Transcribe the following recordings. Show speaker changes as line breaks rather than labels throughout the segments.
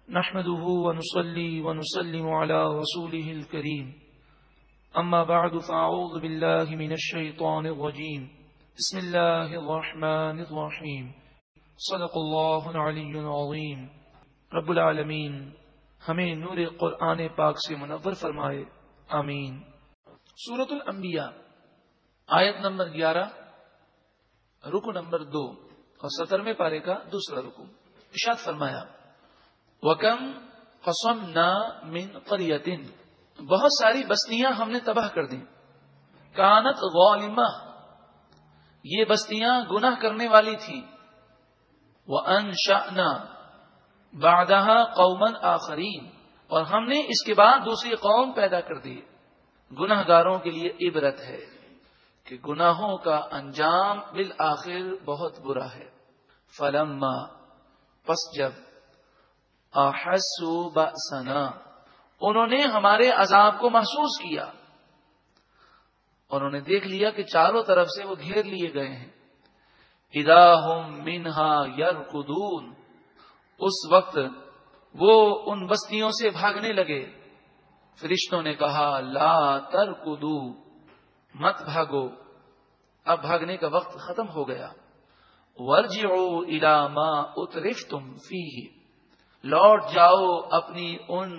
نحمده ونصلي ونسلم على رسوله الكريم أما بعد فأعوذ بالله من الشيطان الرجيم بسم الله الرحمن الرحيم صدق الله العلي العظيم رب العالمین ہمیں نور قرآن پاک سے منور فرمائے، آمین۔ سورۃ الانبیاء آیت نمبر 11 رکو نمبر 2 اور 17ویں پارے کا دوسرا رکو۔ ارشاد فرمایا وَكَمْ قَصَمْنَا مِنْ قَرْيَةٍ، بہت ساری بستیاں ہم نے تباہ کر دیں، کانت ظالمہ، یہ بستیاں گناہ کرنے والی تھیں، وَأَنشَأْنَا بَعْدَهَا قَوْمًا آخَرِينَ، اور ہم نے اس کے بعد دوسری قوم پیدا کر دی۔ گناہگاروں کے لیے عبرت ہے کہ گناہوں کا انجام بالآخر بہت برا ہے۔ فَلَمَّا، پس جب، احسوا بأسنا، انہوں نے ہمارے عذاب کو محسوس کیا، اور انہوں نے دیکھ لیا کہ چاروں طرف سے وہ گھیر لیے گئے ہیں، اذا ہم منہا یرکضون، اس وقت وہ ان بستیوں سے بھاگنے لگے۔ فرشتوں نے کہا لا ترکضوا، مت بھاگو، اب بھاگنے کا وقت ختم ہو گیا۔ وارجعوا الی ما اترفتم فیہ، لوٹ جاؤ اپنی ان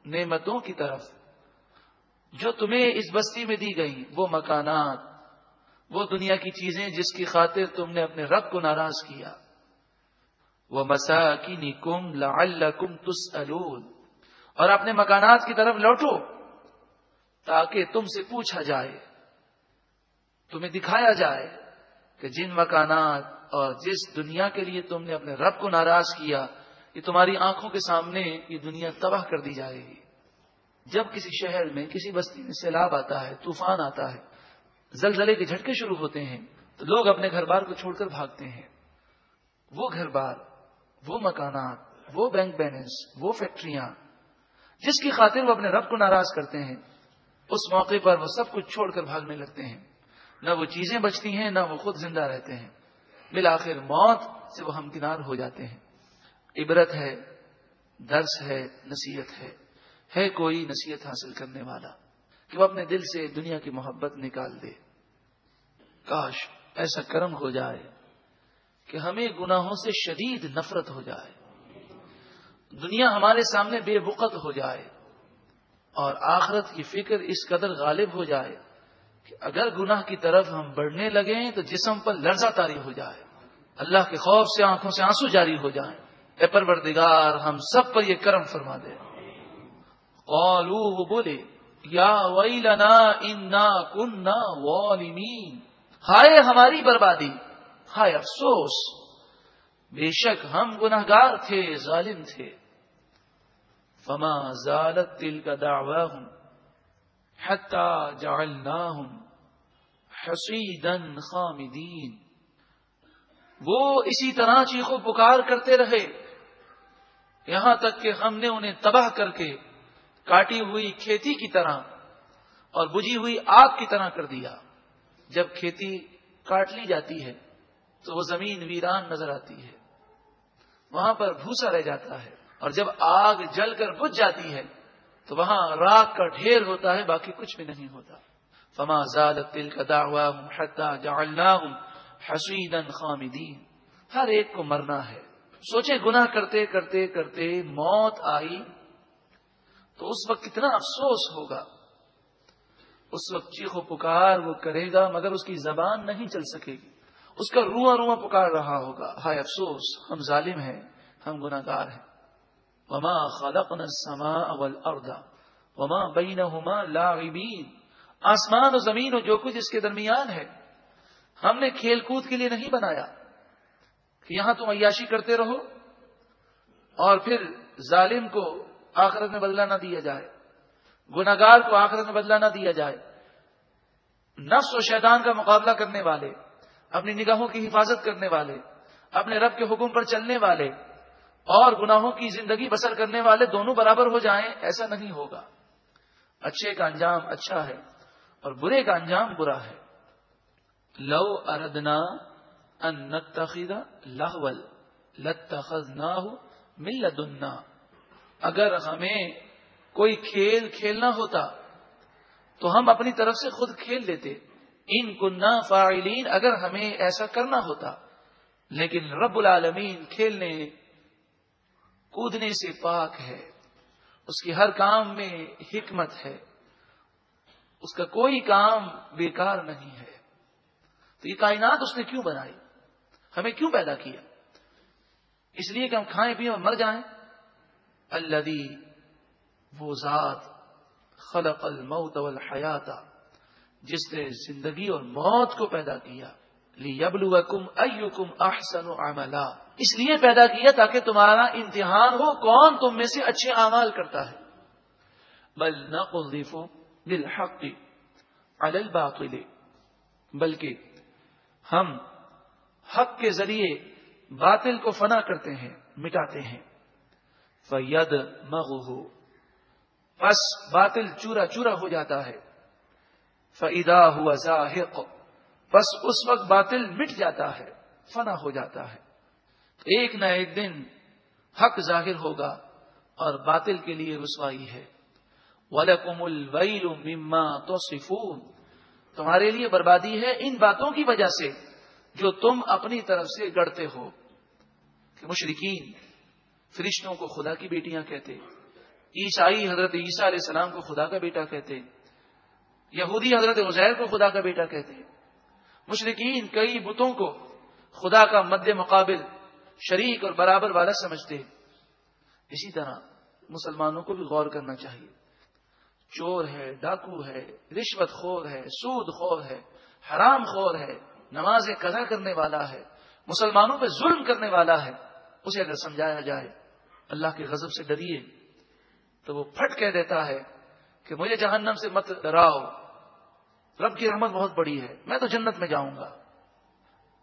نعمتوں کی طرف جو تمہیں اس بستی میں دی گئی، وہ مکانات، وہ دنیا کی چیزیں جس کی خاطر تم نے اپنے رب کو ناراض کیا۔ وَمَسَاكِنِكُمْ لَعَلَّكُمْ تُسْأَلُونَ، اور اپنے مکانات کی طرف لوٹو تاکہ تم سے پوچھا جائے، تمہیں دکھایا جائے کہ جن مکانات اور جس دنیا کے لیے تم نے اپنے رب کو ناراض کیا، یہ تمہاری آنکھوں کے سامنے یہ دنیا تباہ کر دی جائے گی۔ جب کسی شہر میں، کسی بستی میں سیلاب آتا ہے، طوفان آتا ہے، زلزلے کے جھٹکے شروع ہوتے ہیں، تو لوگ اپنے گھر بار کو چھوڑ کر بھاگتے ہیں۔ وہ گھر بار، وہ مکانات، وہ بینک بیلنس، وہ فیکٹریاں جس کی خاطر وہ اپنے رب کو ناراض کرتے ہیں، اس موقع پر وہ سب کچھ چھوڑ کر بھاگنے لگتے ہیں۔ نہ وہ چیزیں بچتی ہیں، نہ وہ خود زندہ رہتے ہیں، بالآخر موت سے وہ ہمکنار ہو جاتے ہیں۔ عبرت ہے، درس ہے، نصیحت ہے کوئی نصیحت حاصل کرنے والا کہ وہ اپنے دل سے دنیا کی محبت نکال دے۔ کاش ایسا کرم ہو جائے کہ ہمیں گناہوں سے شدید نفرت ہو جائے، دنیا ہمارے سامنے بے وقت ہو جائے، اور آخرت کی فکر اس قدر غالب ہو جائے کہ اگر گناہ کی طرف ہم بڑھنے لگیں تو جسم پر لرزہ طاری ہو جائے، اللہ کے خوف سے آنکھوں سے آنسو جاری ہو جائیں۔ اے پروردگار ہم سب پر یہ کرم فرما دے۔ قالوا، وہ بولے یا ویلنا انا کنا ظالمین، ہائے ہماری بربادی، ہائے افسوس، بے شک ہم گناہگار تھے، ظالم تھے۔ فما زالت تلک دعواہم حتی جعلناہم حصیدا خامدین، وہ اسی طرح چیخو پکار کرتے رہے یہاں تک کہ ہم نے انہیں تباہ کر کے کاٹی ہوئی کھیتی کی طرح اور بجھی ہوئی آگ کی طرح کر دیا۔ جب کھیتی کاٹ لی جاتی ہے تو وہ زمین ویران نظر آتی ہے، وہاں پر بھوسا رہ جاتا ہے، اور جب آگ جل کر بجھ جاتی ہے تو وہاں راکھ کا ڈھیر ہوتا ہے، باقی کچھ بھی نہیں ہوتا۔ فما زالت تلک دعواہم حتی جعلناہم حصیدا خامدین، ہر ایک کو مرنا ہے۔ سوچیں گناہ کرتے کرتے کرتے موت آئی تو اس وقت کتنا افسوس ہوگا۔ اس وقت چیخو پکار وہ کرے گا مگر اس کی زبان نہیں چل سکے گی، اس کا رواں رواں پکار رہا ہوگا، ہائے افسوس ہم ظالم ہیں، ہم گناہگار ہیں۔ وما خلقنا السماء والارض وما بینہما لاعبین، آسمان و زمین و جو کچھ اس کے درمیان ہے ہم نے کھیل کود کے لیے نہیں بنایا کہ یہاں تم عیاشی کرتے رہو اور پھر ظالم کو آخرت میں بدلہ نہ دیا جائے، گناہگار کو آخرت میں بدلہ نہ دیا جائے۔ نفس و شیطان کا مقابلہ کرنے والے، اپنی نگاہوں کی حفاظت کرنے والے، اپنے رب کے حکم پر چلنے والے اور گناہوں کی زندگی بسر کرنے والے دونوں برابر ہو جائیں، ایسا نہیں ہوگا۔ اچھے کا انجام اچھا ہے اور برے کا انجام برا ہے۔ لو اردنا ان نتخذ لہوا لاتخذناہ من لدنا اگر ہمیں کوئی کھیل کھیلنا ہوتا تو ہم اپنی طرف سے خود کھیل لیتے، ان کننا فاعلین، اگر ہمیں ایسا کرنا ہوتا. لیکن رب العالمین کھیلنے کودنے سے پاک ہے، اس کی ہر کام میں حکمت ہے، اس کا کوئی کام بیکار نہیں ہے. تو یہ کائنات اس نے کیوں بنائی، ہمیں کیوں پیدا کیا؟ اس لیے کہ ہم کھائیں پیئیں اور مر جائیں. الذی، وہ ذات، خلق الموت والحیات، جس نے زندگی اور موت کو پیدا کیا. لیبلوکم ایکم احسن عملا، اس لیے پیدا کیا تاکہ تمہارا امتحان ہو کون تم میں سے اچھے اعمال کرتا ہے. بل نقذف بالحق علی الباطل، بلکہ ہم حق کے ذریعے باطل کو فنا کرتے ہیں، مٹاتے ہیں. فَيَدْمَغُهُ، پس باطل چورا چورا ہو جاتا ہے. فَإِذَا هُوَ زَاهِقٌ، پس اس وقت باطل مٹ جاتا ہے، فنا ہو جاتا ہے. ایک نہ ایک دن حق ظاہر ہوگا اور باطل کے لیے رسوائی ہے. وَلَكُمُ الْوَيْلُ مِمَّا تَصِفُونَ، تمہارے لیے بربادی ہے ان باتوں کی وجہ سے جو تم اپنی طرف سے گڑتے ہو. کہ مشرکین فرشتوں کو خدا کی بیٹیاں کہتے، عیسائی حضرت عیسیٰ علیہ السلام کو خدا کا بیٹا کہتے، یہودی حضرت عزیر کو خدا کا بیٹا کہتے. مشرکین کئی بتوں کو خدا کا مد مقابل، شریک اور برابر والا سمجھتے. اسی طرح مسلمانوں کو بھی غور کرنا چاہیے. چور ہے، ڈاکو ہے، رشوت خور ہے، سود خور ہے، حرام خور ہے، نماز قضا کرنے والا ہے، مسلمانوں پہ ظلم کرنے والا ہے، اسے اگر سمجھایا جائے اللہ کے غضب سے ڈریے تو وہ پھٹ کہہ دیتا ہے کہ مجھے جہنم سے مت ڈراؤ، رب کی رحمت بہت بڑی ہے، میں تو جنت میں جاؤں گا.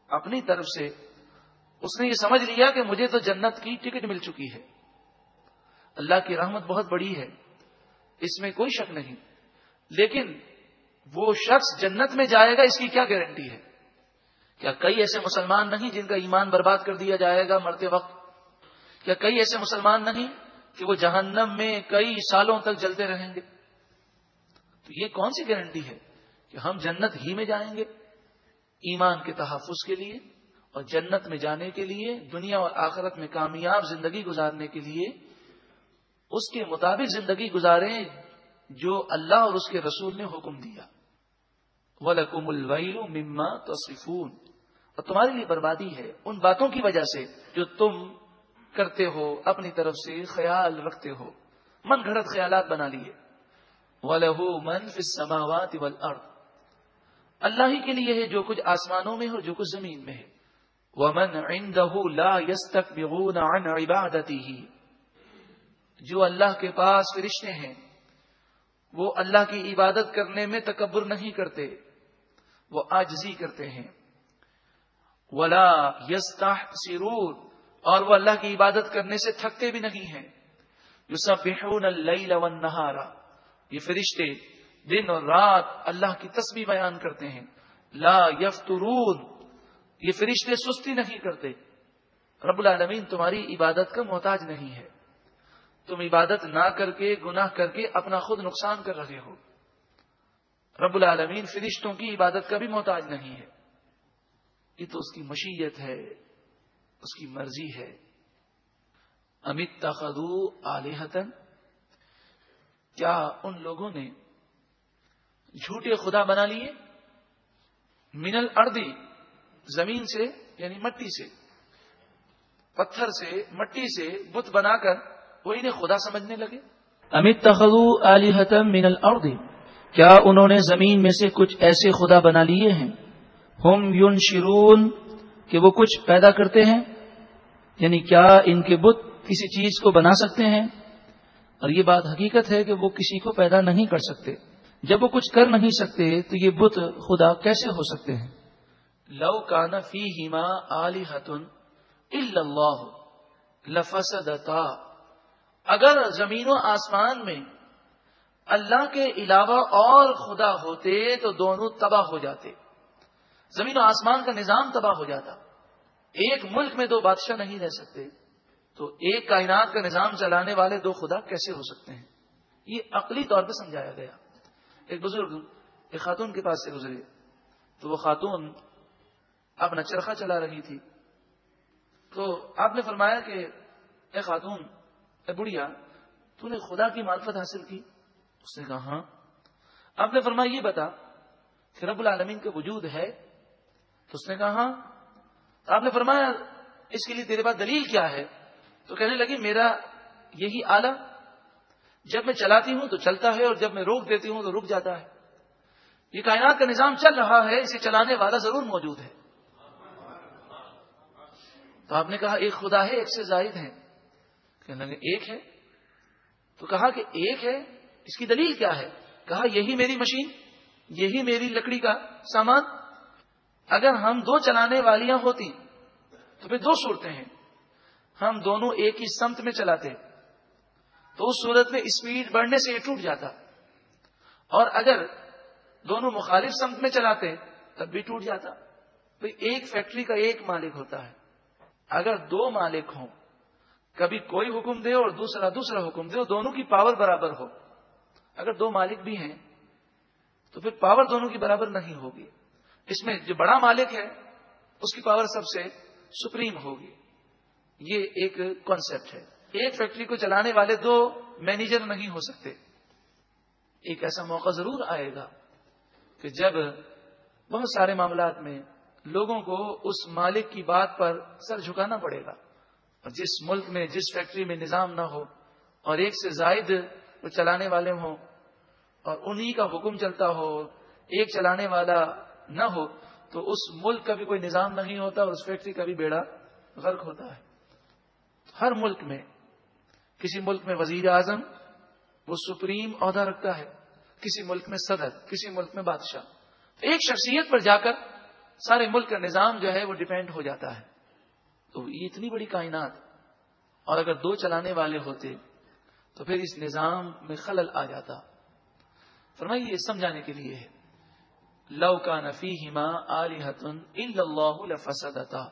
اپنی طرف سے اس نے یہ سمجھ لیا کہ مجھے تو جنت کی ٹکٹ مل چکی ہے. اللہ کی رحمت بہت بڑی ہے، اس میں کوئی شک نہیں، لیکن وہ شخص جنت میں جائے گا اس کی کیا گارنٹی ہے؟ کیا کئی ایسے مسلمان نہیں جن کا ایمان برباد کر دیا جائے گا مرتے وقت؟ کیا کئی ایسے مسلمان نہیں کہ وہ جہنم میں کئی سالوں تک جلتے رہیں گے؟ تو یہ کون سی گارنٹی ہے کہ ہم جنت ہی میں جائیں گے؟ ایمان کے تحفظ کے لیے اور جنت میں جانے کے لیے، دنیا اور آخرت میں کامیاب زندگی گزارنے کے لیے اس کے مطابق زندگی گزاریں جو اللہ اور اس کے رسول نے حکم دیا. وَلَكُمُ الْوَيْلُ مِمَّا تَصِفُونَ، اور تمہارے لیے بربادی ہے ان باتوں کی وجہ سے جو تم کرتے ہو، اپنی طرف سے خیال رکھتے ہو، من گھڑت خیالات بنا لیے. وَلَهُ مَن فِي السَّمَاوَاتِ وَالْأَرْضِ، اللہ ہی کے لیے ہے جو کچھ آسمانوں میں ہے اور جو کچھ زمین میں ہے. وَمَنْ عِنْدَهُ لَا يَسْتَكْبِرُونَ عَنْ عِبَادَتِهِ، جو اللہ کے پاس فرشتے ہیں وہ اللہ کی عبادت کرنے میں تکبر نہیں کرتے، وہ عاجزی کرتے ہیں. ولا یستحسرون، اور وہ اللہ کی عبادت کرنے سے تھکتے بھی نہیں ہیں. یسبحون اللیل والنہار، یہ فرشتے دن اور رات اللہ کی تسبیح بیان کرتے ہیں. لا یفترون، یہ فرشتے سستی نہیں کرتے. رب العالمین تمہاری عبادت کا محتاج نہیں ہے. تم عبادت نہ کر کے، گناہ کر کے اپنا خود نقصان کر رہے ہو. رب العالمین فرشتوں کی عبادت کا بھی محتاج نہیں ہے. یہ تو اس کی مشیت ہے، اس کی مرضی ہے. ام اتخذوا آلہۃ، کیا ان لوگوں نے جھوٹے خدا بنا لیے؟ من الارض، زمین سے یعنی مٹی سے، پتھر سے، مٹی سے بت بنا کر وہ انہیں خدا سمجھنے لگے. ام اتخذوا آلہۃ من الارض، کیا انہوں نے زمین میں سے کچھ ایسے خدا بنا لیے ہیں؟ ہم ینشرون، کہ وہ کچھ پیدا کرتے ہیں، یعنی کیا ان کے بت کسی چیز کو بنا سکتے ہیں؟ اور یہ بات حقیقت ہے کہ وہ کسی کو پیدا نہیں کر سکتے. جب وہ کچھ کر نہیں سکتے تو یہ بت خدا کیسے ہو سکتے ہیں؟ لو کان فیہما آلہۃ الا اللہ لفسدتا، اگر زمین و آسمان میں اللہ کے علاوہ اور خدا ہوتے تو دونوں تباہ ہو جاتے. زمین و آسمان کا نظام تباہ ہو جاتا. ایک ملک میں دو بادشاہ نہیں رہ سکتے، تو ایک کائنات کا نظام چلانے والے دو خدا کیسے ہو سکتے ہیں؟ یہ عقلی طور پہ سمجھایا گیا. ایک بزرگ ایک خاتون کے پاس سے گزرے تو وہ خاتون اپنا چرخہ چلا رہی تھی. تو آپ نے فرمایا کہ اے خاتون، اے بڑھیا، تو نے خدا کی معرفت حاصل کی؟ اس نے کہا ہاں. آپ نے فرمایا یہ بتا کہ رب العالمین کا وجود ہے؟ تو اس نے کہا ہاں. آپ نے فرمایا اس کے لیے تیرے پاس دلیل کیا ہے؟ تو کہنے لگی میرا یہی آلہ جب میں چلاتی ہوں تو چلتا ہے اور جب میں روک دیتی ہوں تو رک جاتا ہے. یہ کائنات کا نظام چل رہا ہے، اسے چلانے والا ضرور موجود ہے. تو آپ نے کہا ایک خدا ہے، ایک سے زائد ہیں؟ کہنے لگے ایک ہے. تو کہا کہ ایک ہے، اس کی دلیل کیا ہے؟ کہا یہی میری مشین، یہی میری لکڑی کا سامان. اگر ہم دو چلانے والیاں ہوتی تو پھر دو صورتیں ہیں. ہم دونوں ایک ہی سمت میں چلاتے تو اس صورت میں اسپیڈ بڑھنے سے یہ ٹوٹ جاتا، اور اگر دونوں مخالف سمت میں چلاتے تب بھی ٹوٹ جاتا. بھئی ایک فیکٹری کا ایک مالک ہوتا ہے. اگر دو مالک ہوں، کبھی کوئی حکم دے اور دوسرا حکم دے، اور دونوں کی پاور برابر ہو. اگر دو مالک بھی ہیں تو پھر پاور دونوں کی برابر نہیں ہوگی. اس میں جو بڑا مالک ہے اس کی پاور سب سے سپریم ہوگی. یہ ایک کانسیپٹ ہے. ایک فیکٹری کو چلانے والے دو مینیجر نہیں ہو سکتے. ایک ایسا موقع ضرور آئے گا کہ جب بہت سارے معاملات میں لوگوں کو اس مالک کی بات پر سر جھکانا پڑے گا. اور جس ملک میں جس فیکٹری میں نظام نہ ہو اور ایک سے زائد وہ چلانے والے ہوں اور انہی کا حکم چلتا ہو، ایک چلانے والا نہ ہو، تو اس ملک کا بھی کوئی نظام نہیں ہوتا اور اس فیکٹری کا بھی بیڑا غرق ہوتا ہے. ہر ملک میں، کسی ملک میں وزیر اعظم وہ سپریم عہدہ رکھتا ہے، کسی ملک میں صدر، کسی ملک میں بادشاہ. ایک شخصیت پر جا کر سارے ملک کا نظام جو ہے وہ ڈیپینڈ ہو جاتا ہے. تو یہ اتنی بڑی کائنات، اور اگر دو چلانے والے ہوتے تو پھر اس نظام میں خلل آ جاتا. فرمائیے یہ سمجھانے کے لیے ہے لو کان فیہما آلہۃ الا اللہ لفسدتا.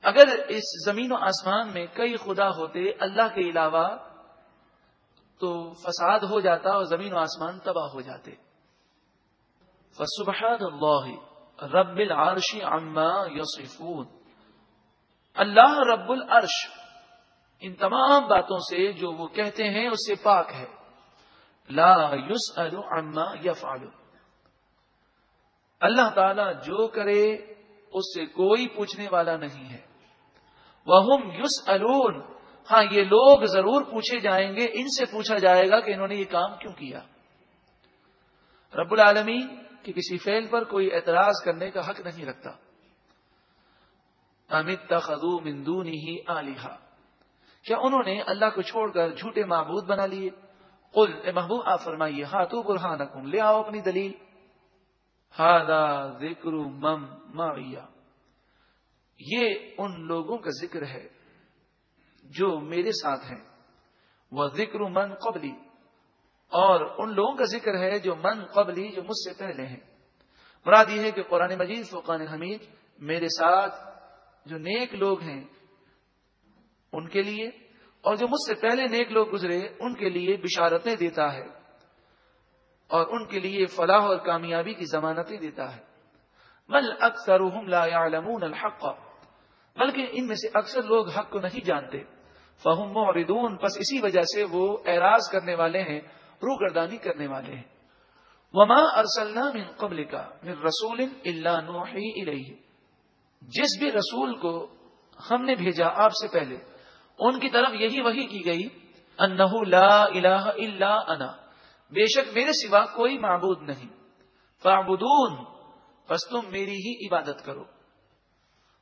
اگر اس زمین و آسمان میں کئی خدا ہوتے اللہ کے علاوہ تو فساد ہو جاتا اور زمین و آسمان تباہ ہو جاتے. فسبحان اللہ رب العرش عما یصفون. اللہ رب العرش ان تمام باتوں سے جو وہ کہتے ہیں اس سے پاک ہے. لا یسأل عما یفعل. اللہ تعالی جو کرے اس سے کوئی پوچھنے والا نہیں ہے. وَهُمْ يُسْأَلُونَ. ہاں یہ لوگ ضرور پوچھے جائیں گے، ان سے پوچھا جائے گا کہ انہوں نے یہ کام کیوں کیا. رب العالمین کی کسی فعل پر کوئی اعتراض کرنے کا حق نہیں رکھتا. أَمِ اتَّخَذُوا مِن دُونِهِ آلِهَةً. کیا انہوں نے اللہ کو چھوڑ کر جھوٹے معبود بنا لیے؟ قل اے محبوب آپ فرمائیے ہاتو برہانکم، لے آؤ اپنی دلیل. ھذا ذکر من معی. یہ ان لوگوں کا ذکر ہے جو میرے ساتھ ہیں. وہ ذکر من قبلی، اور ان لوگوں کا ذکر ہے جو من قبلی، جو مجھ سے پہلے ہیں. مراد یہ ہے کہ قرآن مجید فرقان حمید میرے ساتھ جو نیک لوگ ہیں ان کے لیے، اور جو مجھ سے پہلے نیک لوگ گزرے ان کے لیے بشارتیں دیتا ہے اور ان کے لیے فلاح اور کامیابی کی ضمانتیں دیتا ہے. بل اکثرهم لا يعلمون الحق. بلکہ ان میں سے اکثر لوگ حق کو نہیں جانتے. فهم معرضون. پس اسی وجہ سے وہ اعراض کرنے والے ہیں، روگردانی کرنے والے ہیں. وما ارسلنا من قبلك من رسول الا نوحي الیہ. جس بھی رسول کو ہم نے بھیجا آپ سے پہلے ان کی طرف یہی وحی کی گئی انہ لا الہ الا انا. بے شک میرے سوا کوئی معبود نہیں. فاعبدون. پس تم میری ہی عبادت کرو.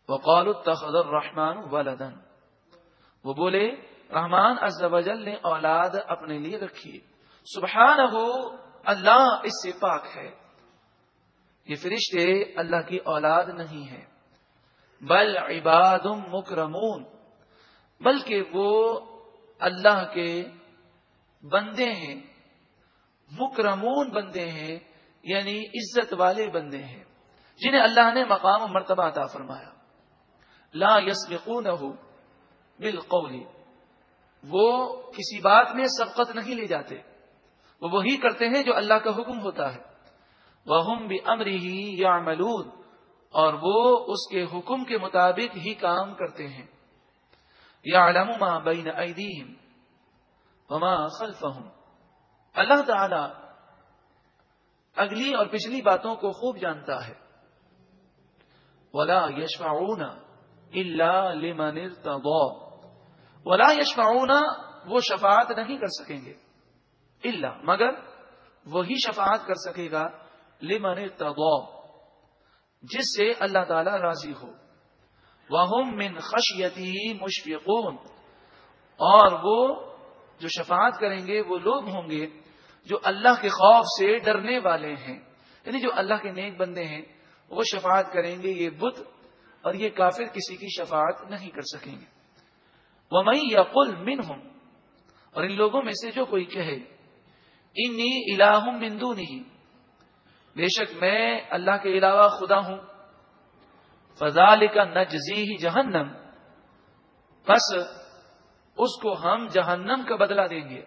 وقالوا اتخذ الرحمن ولدا. وہ بولے رحمان عز و جل نے اولاد اپنے لیے رکھی. سبحانہ، اللہ اس سے پاک ہے. یہ فرشتے اللہ کی اولاد نہیں ہیں. بل عباد مکرمون. بلکہ وہ اللہ کے بندے ہیں، مکرمون بندے ہیں، یعنی عزت والے بندے ہیں جنہیں اللہ نے مقام و مرتبہ عطا فرمایا. لا یسبقونہ بالقول. وہ کسی بات میں سبقت نہیں لے جاتے، وہ وہی کرتے ہیں جو اللہ کا حکم ہوتا ہے. وَهُمْ بِأَمْرِهِ يَعْمَلُونَ، اور وہ اس کے حکم کے مطابق ہی کام کرتے ہیں. يَعْلَمُ مَا بَيْنَ أَيْدِيهِمْ وَمَا خَلْفَهُمْ، اللہ تعالی اگلی اور پچھلی باتوں کو خوب جانتا ہے. وَلَا يَشْفَعُونَ إِلَّا لِمَنِ ارْتَضَىٰ، وَلَا يَشْفَعُونَ، وہ شفاعت نہیں کر سکیں گے، الا مگر وہی شفاعت کر سکے گا، لمن ارتضیٰ، جس سے اللہ تعالی راضی ہو. وَهُمْ مِنْ خَشْيَتِهِ مُشْفِقُونَ، اور وہ جو شفاعت کریں گے وہ لوگ ہوں گے جو اللہ کے خوف سے ڈرنے والے ہیں. یعنی جو اللہ کے نیک بندے ہیں وہ شفاعت کریں گے، یہ بت اور یہ کافر کسی کی شفاعت نہیں کر سکیں گے. وَمَن يَقُلْ مِنْهُمْ، اور ان لوگوں میں سے جو کوئی کہے انی الہ من دونہ، بے شک میں اللہ کے علاوہ خدا ہوں، فذالک نجزیہ جہنم، بس اس کو ہم جہنم کا بدلہ دیں گے،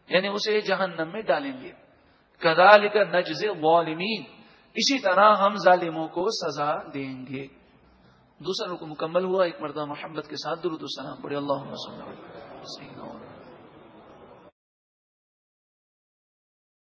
یعنی اسے جہنم میں ڈالیں گے. کذالک نجزی الظالمین، اسی طرح ہم ظالموں کو سزا دیں گے. دوسرا رکوع مکمل ہوا. ایک مرتبہ محمد کے ساتھ درود و سلام پڑھے. اللہم صلی اللہ علیہ وسلم.